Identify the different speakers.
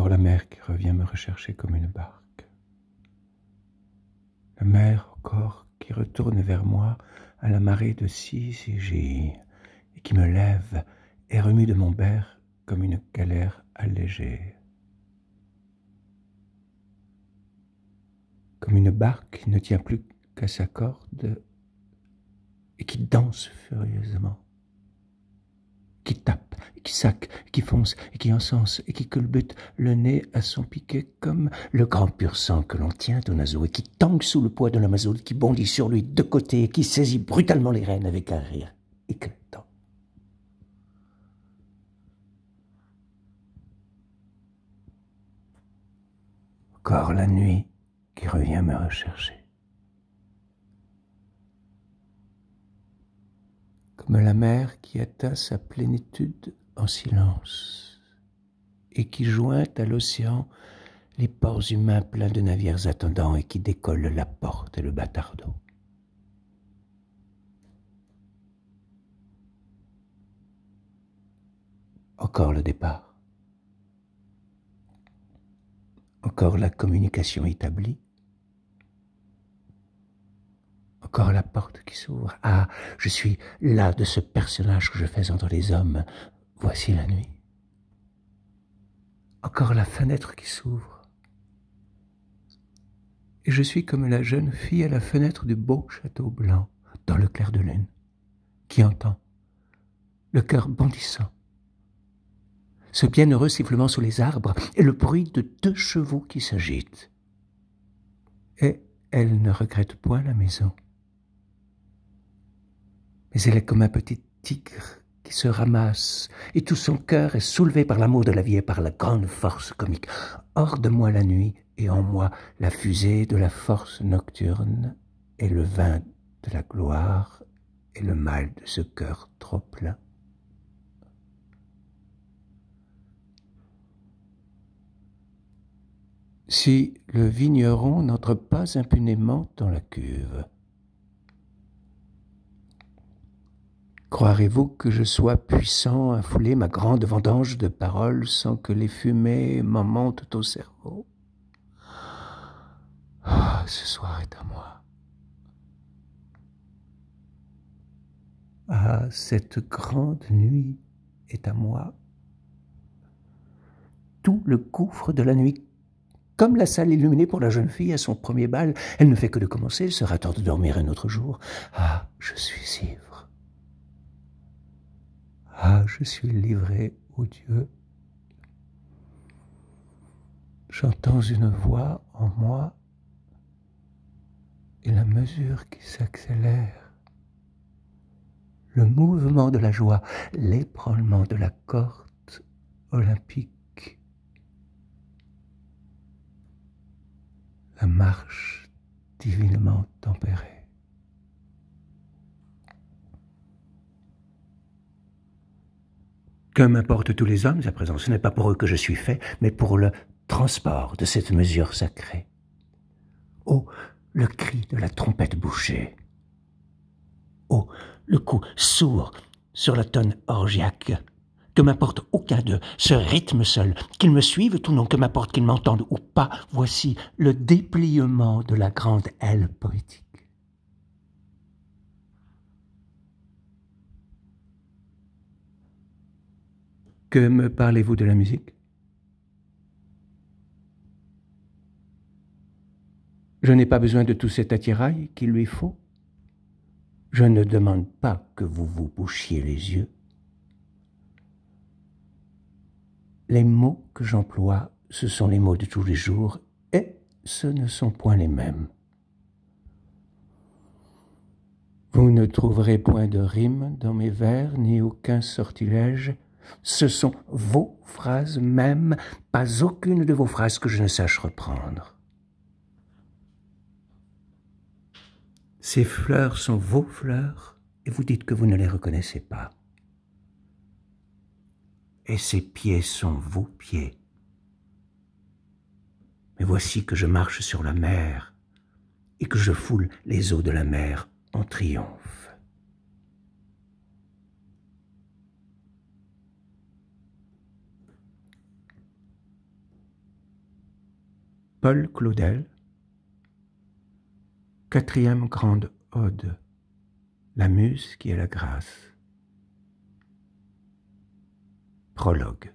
Speaker 1: Encore la mer qui revient me rechercher comme une barque. La mer encore qui retourne vers moi à la marée de Syzygie et qui me lève et remue de mon berre comme une galère allégée. Comme une barque qui ne tient plus qu'à sa corde et qui danse furieusement, qui tape, et qui sac, et qui fonce, et qui encense, et qui culbute le nez à son piquet comme le grand pur sang que l'on tient au naseau, et qui tangue sous le poids de la mazoule, qui bondit sur lui de côté, et qui saisit brutalement les rênes avec un rire éclatant. Encore la nuit qui revient me rechercher. Comme la mer qui atteint sa plénitude en silence et qui joint à l'océan les ports humains pleins de navires attendants et qui décolle la porte et le bâtardon. Encore le départ. Encore la communication établie. Encore la porte qui s'ouvre. Ah, je suis là de ce personnage que je fais entre les hommes. Voici la nuit. Encore la fenêtre qui s'ouvre. Et je suis comme la jeune fille à la fenêtre du beau château blanc, dans le clair de lune, qui entend, le cœur bondissant, ce bienheureux sifflement sous les arbres et le bruit de 2 chevaux qui s'agitent. Et elle ne regrette point la maison. Mais elle est comme un petit tigre qui se ramasse, et tout son cœur est soulevé par l'amour de la vie et par la grande force comique. Hors de moi la nuit, et en moi la fusée de la force nocturne, et le vin de la gloire, et le mal de ce cœur trop plein. Si le vigneron n'entre pas impunément dans la cuve, croirez-vous que je sois puissant à fouler ma grande vendange de paroles sans que les fumées m'en montent au cerveau? Ah, ce soir est à moi. Ah, cette grande nuit est à moi. Tout le gouffre de la nuit, comme la salle illuminée pour la jeune fille à son premier bal, elle ne fait que de commencer, il sera temps de dormir un autre jour. Ah, je suis ivre. Ah, je suis livré aux dieux. J'entends une voix en moi et la mesure qui s'accélère, le mouvement de la joie, l'ébranlement de la corde olympique, la marche divinement tempérée. Que m'importent tous les hommes à présent, ce n'est pas pour eux que je suis fait, mais pour le transport de cette mesure sacrée. Oh, le cri de la trompette bouchée. Oh, le coup sourd sur la tonne orgiaque. Que m'importe aucun d'eux, ce rythme seul, qu'ils me suivent ou non, que m'importe qu'ils m'entendent ou pas, voici le dépliement de la grande aile poétique. Que me parlez-vous de la musique? Je n'ai pas besoin de tout cet attirail qu'il lui faut. Je ne demande pas que vous vous bouchiez les yeux. Les mots que j'emploie, ce sont les mots de tous les jours, et ce ne sont point les mêmes. Vous ne trouverez point de rime dans mes vers, ni aucun sortilège. Ce sont vos phrases mêmes, pas aucune de vos phrases que je ne sache reprendre. Ces fleurs sont vos fleurs, et vous dites que vous ne les reconnaissez pas. Et ces pieds sont vos pieds. Mais voici que je marche sur la mer, et que je foule les eaux de la mer en triomphe. Paul Claudel, 4e grande ode, la muse qui est la grâce. Prologue.